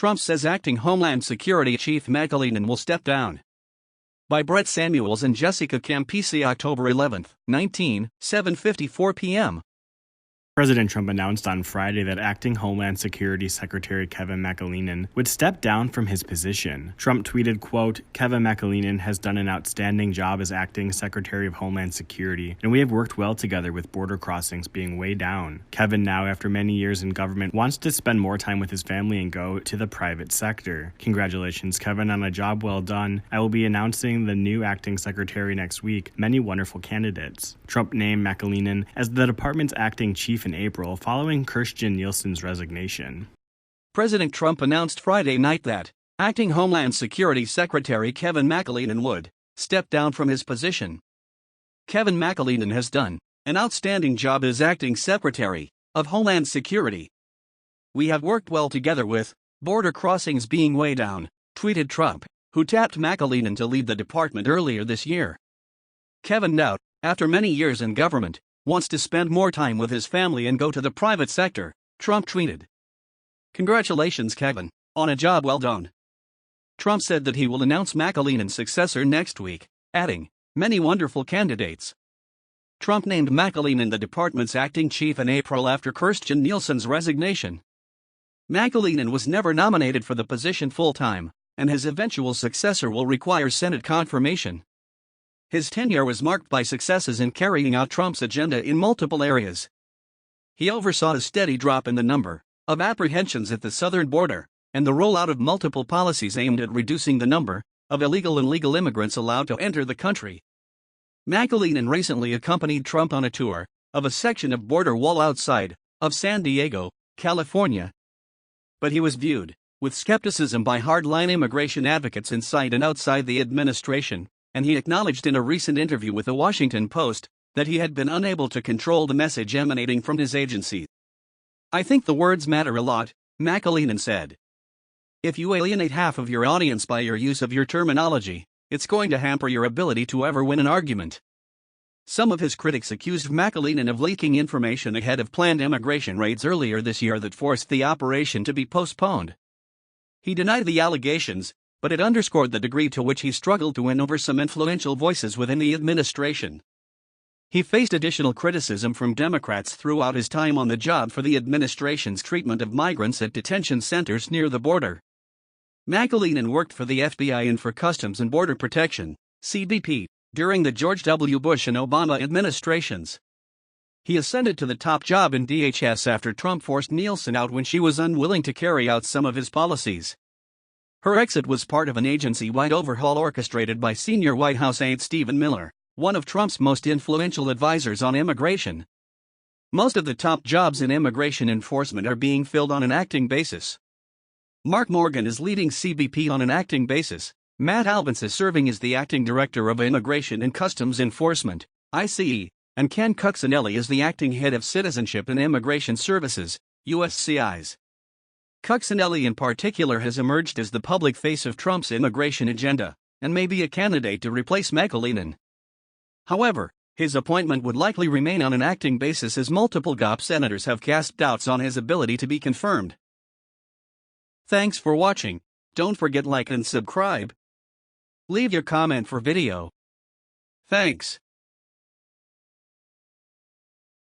Trump says acting Homeland Security Chief McAleenan will step down. By Brett Samuels and Jessica Campisi, October 11, 7:54 p.m. President Trump announced on Friday that acting Homeland Security Secretary Kevin McAleenan would step down from his position. Trump tweeted, quote, "Kevin McAleenan has done an outstanding job as acting Secretary of Homeland Security, and we have worked well together with border crossings being way down. Kevin now, after many years in government, wants to spend more time with his family and go to the private sector. Congratulations, Kevin, on a job well done. I will be announcing the new acting secretary next week. Many wonderful candidates." Trump named McAleenan as the department's acting chief in April, following Kirstjen Nielsen's resignation. President Trump announced Friday night that acting Homeland Security Secretary Kevin McAleenan would step down from his position. Kevin McAleenan has done an outstanding job as acting Secretary of Homeland Security. We have worked well together with border crossings being way down, tweeted Trump, who tapped McAleenan to lead the department earlier this year. Kevin now, after many years in government, wants to spend more time with his family and go to the private sector, Trump tweeted. Congratulations, Kevin, on a job well done. Trump said that he will announce McAleenan's successor next week, adding, "Many wonderful candidates." Trump named McAleenan the department's acting chief in April after Kirstjen Nielsen's resignation. McAleenan was never nominated for the position full-time, and his eventual successor will require Senate confirmation. His tenure was marked by successes in carrying out Trump's agenda in multiple areas. He oversaw a steady drop in the number of apprehensions at the southern border and the rollout of multiple policies aimed at reducing the number of illegal and legal immigrants allowed to enter the country. McAleenan recently accompanied Trump on a tour of a section of border wall outside of San Diego, California. But he was viewed with skepticism by hardline immigration advocates inside and outside the administration, and he acknowledged in a recent interview with the Washington Post that he had been unable to control the message emanating from his agency. "I think the words matter a lot," McAleenan said. "If you alienate half of your audience by your use of your terminology, it's going to hamper your ability to ever win an argument." Some of his critics accused McAleenan of leaking information ahead of planned immigration raids earlier this year that forced the operation to be postponed. He denied the allegations, but it underscored the degree to which he struggled to win over some influential voices within the administration. He faced additional criticism from Democrats throughout his time on the job for the administration's treatment of migrants at detention centers near the border. McAleenan worked for the FBI and for Customs and Border Protection, CBP, during the George W. Bush and Obama administrations. He ascended to the top job in DHS after Trump forced Nielsen out when she was unwilling to carry out some of his policies. Her exit was part of an agency-wide overhaul orchestrated by senior White House aide Stephen Miller, one of Trump's most influential advisors on immigration. Most of the top jobs in immigration enforcement are being filled on an acting basis. Mark Morgan is leading CBP on an acting basis, Matt Albence is serving as the acting director of Immigration and Customs Enforcement, ICE, and Ken Cuccinelli is the acting head of Citizenship and Immigration Services, USCIS. Cuccinelli in particular has emerged as the public face of Trump's immigration agenda, and may be a candidate to replace McAleenan. However, his appointment would likely remain on an acting basis as multiple GOP senators have cast doubts on his ability to be confirmed. Thanks for watching. Don't forget like and subscribe. Leave your comment for video. Thanks.